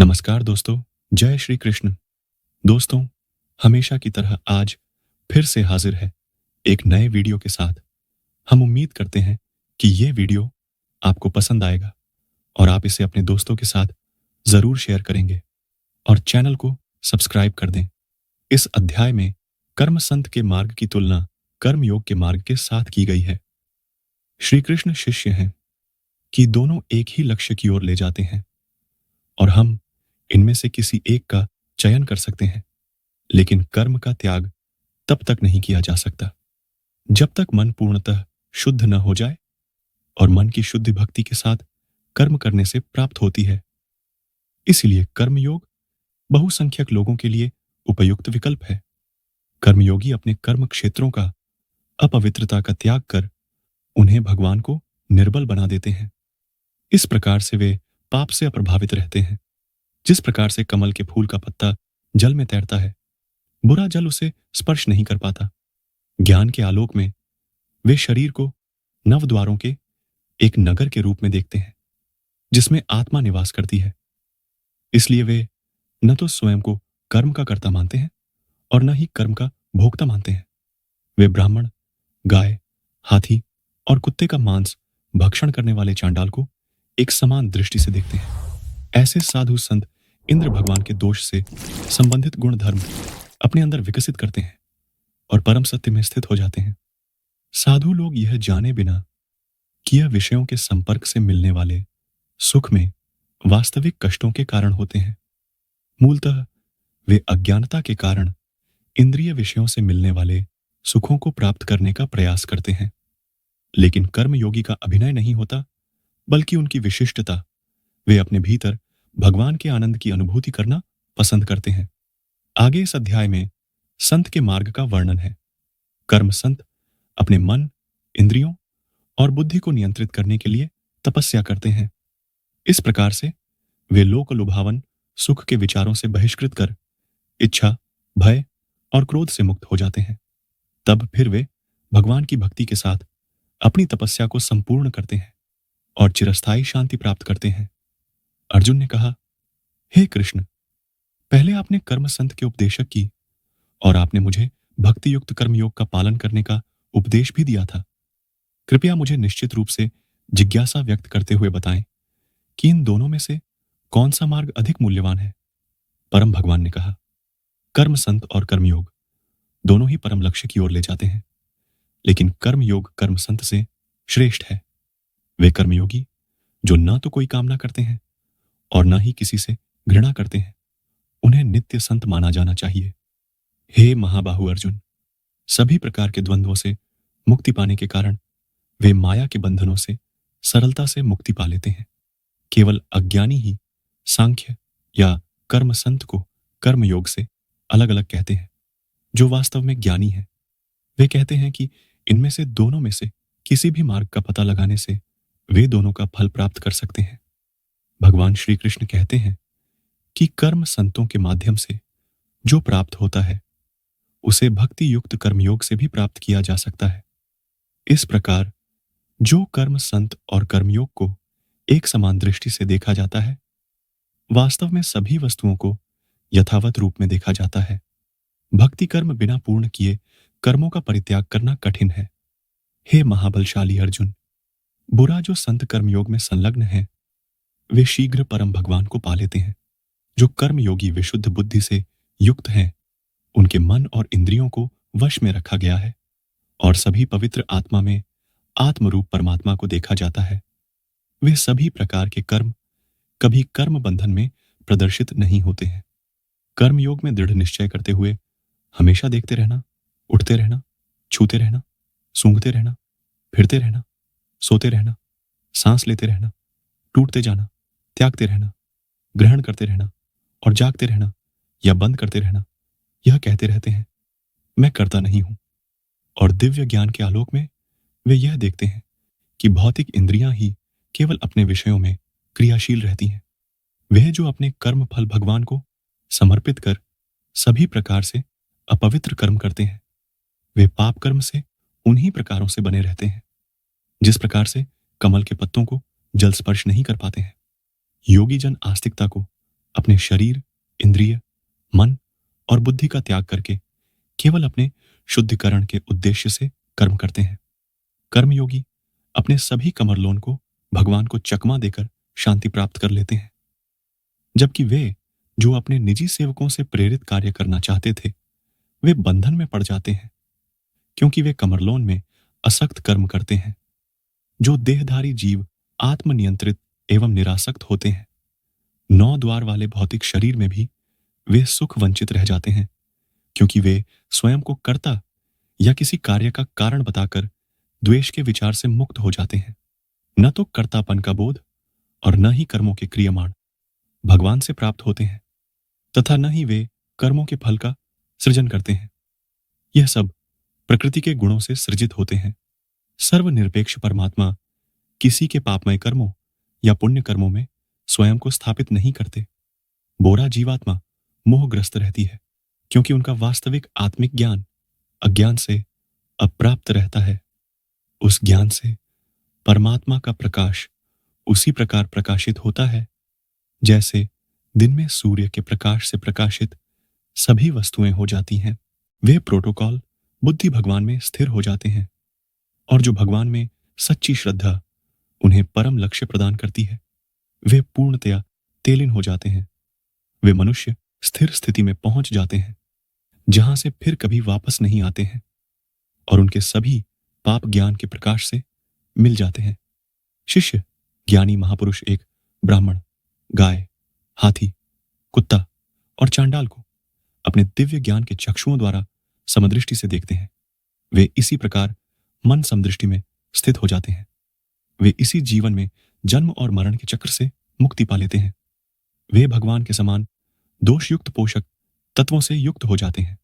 नमस्कार दोस्तों, जय श्री कृष्ण। दोस्तों, हमेशा की तरह आज फिर से हाजिर है एक नए वीडियो के साथ। हम उम्मीद करते हैं कि ये वीडियो आपको पसंद आएगा और आप इसे अपने दोस्तों के साथ ज़रूर शेयर करेंगे और चैनल को सब्सक्राइब कर दें। इस अध्याय में कर्म संत के मार्ग की तुलना कर्म योग के मार्ग के साथ की गई है। श्री कृष्ण शिष्य हैं कि दोनों एक ही लक्ष्य की ओर ले जाते हैं और हम इनमें से किसी एक का चयन कर सकते हैं, लेकिन कर्म का त्याग तब तक नहीं किया जा सकता जब तक मन पूर्णतः शुद्ध न हो जाए, और मन की शुद्धि भक्ति के साथ कर्म करने से प्राप्त होती है। इसलिए कर्मयोग बहुसंख्यक लोगों के लिए उपयुक्त विकल्प है। कर्मयोगी अपने कर्म क्षेत्रों का अपवित्रता का त्याग कर उन्हें भगवान को निर्बल बना देते हैं। इस प्रकार से वे पाप से अप्रभावित रहते हैं। जिस प्रकार से कमल के फूल का पत्ता जल में तैरता है, बुरा जल उसे स्पर्श नहीं कर पाता। ज्ञान के आलोक में वे शरीर को नवद्वारों के एक नगर के रूप में देखते हैं जिसमें आत्मा निवास करती है। इसलिए वे न तो स्वयं को कर्म का कर्ता मानते हैं और न ही कर्म का भोक्ता मानते हैं। वे ब्राह्मण, गाय, हाथी और कुत्ते का मांस भक्षण करने वाले चांडाल को एक समान दृष्टि से देखते हैं। ऐसे साधु संत इंद्र भगवान के दोष से संबंधित गुण धर्म अपने अंदर विकसित करते हैं और परम सत्य में स्थित हो जाते हैं। साधु लोग यह जाने बिना कि यह विषयों के संपर्क से मिलने वाले सुख में वास्तविक कष्टों के कारण होते हैं। मूलतः वे अज्ञानता के कारण इंद्रिय विषयों से मिलने वाले सुखों को प्राप्त करने का प्रयास करते हैं। लेकिन कर्म योगी का अभिनय नहीं होता, बल्कि उनकी विशिष्टता, वे अपने भीतर भगवान के आनंद की अनुभूति करना पसंद करते हैं। आगे इस अध्याय में संत के मार्ग का वर्णन है। कर्म संत अपने मन, इंद्रियों और बुद्धि को नियंत्रित करने के लिए तपस्या करते हैं। इस प्रकार से वे लोक लुभावन सुख के विचारों से बहिष्कृत कर इच्छा, भय और क्रोध से मुक्त हो जाते हैं। तब फिर वे भगवान की भक्ति के साथ अपनी तपस्या को संपूर्ण करते हैं और चिरस्थायी शांति प्राप्त करते हैं। अर्जुन ने कहा, हे कृष्ण, पहले आपने कर्म संत के उपदेशक की और आपने मुझे भक्ति युक्त कर्मयोग का पालन करने का उपदेश भी दिया था। कृपया मुझे निश्चित रूप से जिज्ञासा व्यक्त करते हुए बताएं कि इन दोनों में से कौन सा मार्ग अधिक मूल्यवान है। परम भगवान ने कहा, कर्म संत और कर्मयोग दोनों ही परम लक्ष्य की ओर ले जाते हैं, लेकिन कर्मयोग कर्म संत से श्रेष्ठ है। वे कर्मयोगी जो न तो कोई कामना करते हैं और न ही किसी से घृणा करते हैं, उन्हें नित्य संत माना जाना चाहिए। हे महाबाहु अर्जुन, सभी प्रकार के द्वंद्वों से मुक्ति पाने के कारण वे माया के बंधनों से सरलता से मुक्ति पा लेते हैं। केवल अज्ञानी ही सांख्य या कर्म संत को कर्मयोग से अलग अलग कहते हैं। जो वास्तव में ज्ञानी है, वे कहते हैं कि इनमें से दोनों में से किसी भी मार्ग का पता लगाने से वे दोनों का फल प्राप्त कर सकते हैं। भगवान श्री कृष्ण कहते हैं कि कर्म संतों के माध्यम से जो प्राप्त होता है, उसे भक्ति युक्त कर्मयोग से भी प्राप्त किया जा सकता है। इस प्रकार जो कर्म संत और कर्मयोग को एक समान दृष्टि से देखा जाता है, वास्तव में सभी वस्तुओं को यथावत रूप में देखा जाता है। भक्ति कर्म बिना पूर्ण किए कर्मों का परित्याग करना कठिन है। हे महाबलशाली अर्जुन, बुरा जो संत कर्मयोग में संलग्न है, वे शीघ्र परम भगवान को पा लेते हैं। जो कर्मयोगी विशुद्ध बुद्धि से युक्त हैं, उनके मन और इंद्रियों को वश में रखा गया है और सभी पवित्र आत्मा में आत्मरूप परमात्मा को देखा जाता है। वे सभी प्रकार के कर्म कभी कर्म बंधन में प्रदर्शित नहीं होते हैं। कर्मयोग में दृढ़ निश्चय करते हुए हमेशा देखते रहना, उठते रहना, छूते रहना, सूंघते रहना, फिरते रहना, सोते रहना, सांस लेते रहना, टूटते जाना, त्यागते रहना, ग्रहण करते रहना और जागते रहना या बंद करते रहना, यह कहते रहते हैं, मैं करता नहीं हूं। और दिव्य ज्ञान के आलोक में वे यह देखते हैं कि भौतिक इंद्रियां ही केवल अपने विषयों में क्रियाशील रहती हैं। वे जो अपने कर्म फल भगवान को समर्पित कर सभी प्रकार से अपवित्र कर्म करते हैं, वे पाप कर्म से उन्हीं प्रकारों से बने रहते हैं जिस प्रकार से कमल के पत्तों को जल स्पर्श नहीं कर पाते हैं। योगी जन आस्तिकता को अपने शरीर, इंद्रिय, मन और बुद्धि का त्याग करके केवल अपने शुद्धिकरण के उद्देश्य से कर्म करते हैं। कर्मयोगी अपने सभी कमरलोन को भगवान को चकमा देकर शांति प्राप्त कर लेते हैं, जबकि वे जो अपने निजी सेवकों से प्रेरित कार्य करना चाहते थे, वे बंधन में पड़ जाते हैं, क्योंकि वे कमरलोन में असक्त कर्म करते हैं। जो देहधारी जीव आत्मनियंत्रित एवं निरासक्त होते हैं, 9 द्वार वाले भौतिक शरीर में भी वे सुख वंचित रह जाते हैं, क्योंकि वे स्वयं को कर्ता या किसी कार्य का कारण बताकर द्वेष के विचार से मुक्त हो जाते हैं। न तो कर्तापन का बोध और न ही कर्मों के क्रियमाण भगवान से प्राप्त होते हैं, तथा न ही वे कर्मों के फल का सृजन करते हैं। यह सब प्रकृति के गुणों से सृजित होते हैं। सर्वनिरपेक्ष परमात्मा किसी के पापमय कर्मों या पुण्य कर्मों में स्वयं को स्थापित नहीं करते। बोरा जीवात्मा मोहग्रस्त रहती है, क्योंकि उनका वास्तविक आत्मिक ज्ञान अज्ञान से अप्राप्त रहता है। उस ज्ञान से परमात्मा का प्रकाश उसी प्रकार प्रकाशित होता है जैसे दिन में सूर्य के प्रकाश से प्रकाशित सभी वस्तुएं हो जाती हैं। वे प्रोटोकॉल बुद्धि भगवान में स्थिर हो जाते हैं, और जो भगवान में सच्ची श्रद्धा उन्हें परम लक्ष्य प्रदान करती है, वे पूर्णतया तेलीन हो जाते हैं। वे मनुष्य स्थिर स्थिति में पहुंच जाते हैं, जहां से फिर कभी वापस नहीं आते हैं, और उनके सभी पाप ज्ञान के प्रकाश से मिल जाते हैं। शिष्य ज्ञानी महापुरुष एक ब्राह्मण, गाय, हाथी, कुत्ता और चांडाल को अपने दिव्य ज्ञान के चक्षुओं द्वारा समदृष्टि से देखते हैं। वे इसी प्रकार मन समदृष्टि में स्थित हो जाते हैं। वे इसी जीवन में जन्म और मरण के चक्र से मुक्ति पा लेते हैं। वे भगवान के समान दोषयुक्त पोषक तत्वों से युक्त हो जाते हैं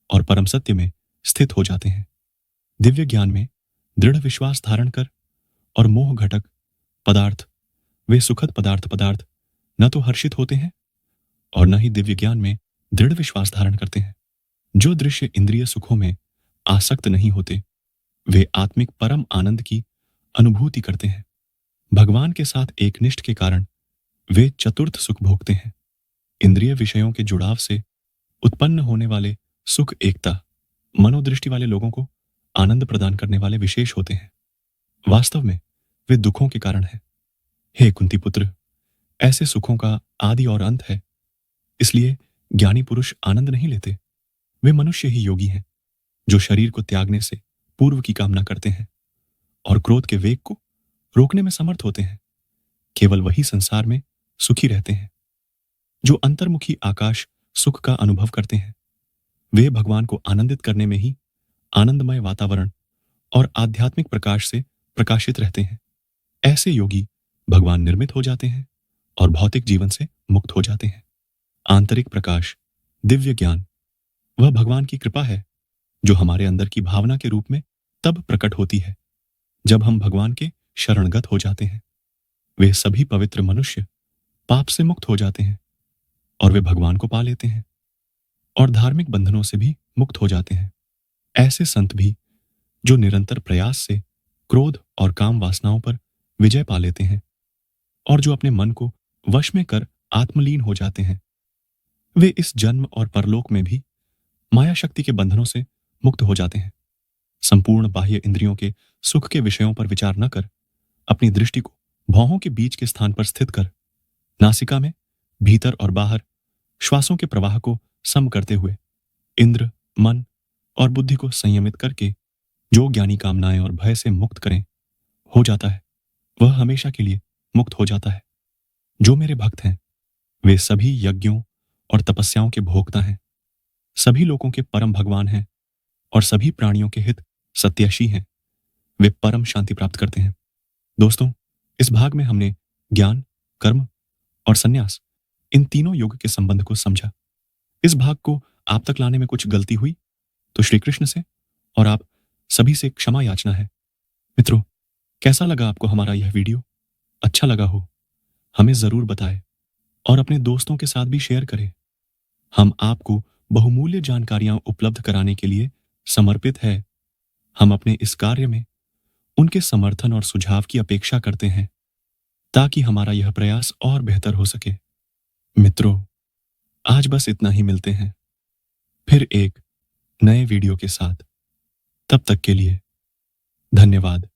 और परम सत्य में स्थित हो जाते हैं। दिव्य ज्ञान में दृढ़ विश्वास धारण कर और मोह घटक पदार्थ, वे सुखद पदार्थ न तो हर्षित होते हैं और न ही दिव्य ज्ञान में दृढ़ विश्वास धारण करते हैं। जो दृश्य इंद्रिय सुखों में आसक्त नहीं होते, वे आत्मिक परम आनंद की अनुभूति करते हैं। भगवान के साथ एकनिष्ठ के कारण वे चतुर्थ सुख भोगते हैं। इंद्रिय विषयों के जुड़ाव से उत्पन्न होने वाले सुख एकता मनोदृष्टि वाले लोगों को आनंद प्रदान करने वाले विशेष होते हैं। वास्तव में वे दुखों के कारण हैं। हे कुंती पुत्र, ऐसे सुखों का आदि और अंत है, इसलिए ज्ञानी पुरुष आनंद नहीं लेते। वे मनुष्य ही योगी हैं, जो शरीर को त्यागने से पूर्व की कामना करते हैं और क्रोध के वेग को रोकने में समर्थ होते हैं। केवल वही संसार में सुखी रहते हैं। जो अंतर्मुखी आकाश सुख का अनुभव करते हैं, वे भगवान को आनंदित करने में ही आनंदमय वातावरण और आध्यात्मिक प्रकाश से प्रकाशित रहते हैं। ऐसे योगी भगवान निर्मित हो जाते हैं और भौतिक जीवन से मुक्त हो जाते हैं। आंतरिक प्रकाश, दिव्य ज्ञान, वह भगवान की कृपा है जो हमारे अंदर की भावना के रूप में तब प्रकट होती है जब हम भगवान के शरणगत हो जाते हैं। वे सभी पवित्र मनुष्य पाप से मुक्त हो जाते हैं और वे भगवान को पा लेते हैं और धार्मिक बंधनों से भी मुक्त हो जाते हैं। ऐसे संत भी जो निरंतर प्रयास से क्रोध और काम वासनाओं पर विजय पा लेते हैं और जो अपने मन को वश में कर आत्मलीन हो जाते हैं, वे इस जन्म और परलोक में भी माया शक्ति के बंधनों से मुक्त हो जाते हैं। संपूर्ण बाह्य इंद्रियों के सुख के विषयों पर विचार न कर अपनी दृष्टि को भौहों के बीच के स्थान पर स्थित कर नासिका में भीतर और बाहर श्वासों के प्रवाह को सम करते हुए इंद्र, मन और बुद्धि को संयमित करके जो ज्ञानी कामनाएं और भय से मुक्त करें हो जाता है, वह हमेशा के लिए मुक्त हो जाता है। जो मेरे भक्त हैं, वे सभी यज्ञों और तपस्याओं के भोक्ता हैं, सभी लोगों के परम भगवान हैं और सभी प्राणियों के हित सत्याशी हैं। वे परम शांति प्राप्त करते हैं। दोस्तों, इस भाग में हमने ज्ञान, कर्म और संन्यास, इन तीनों योग के संबंध को समझा। इस भाग को आप तक लाने में कुछ गलती हुई तो श्री कृष्ण से और आप सभी से क्षमा याचना है। मित्रों, कैसा लगा आपको हमारा यह वीडियो? अच्छा लगा हो हमें जरूर बताएं और अपने दोस्तों के साथ भी शेयर करें। हम आपको बहुमूल्य जानकारियां उपलब्ध कराने के लिए समर्पित है। हम अपने इस कार्य में उनके समर्थन और सुझाव की अपेक्षा करते हैं ताकि हमारा यह प्रयास और बेहतर हो सके। मित्रों, आज बस इतना ही। मिलते हैं फिर एक नए वीडियो के साथ। तब तक के लिए धन्यवाद।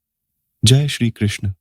जय श्री कृष्ण।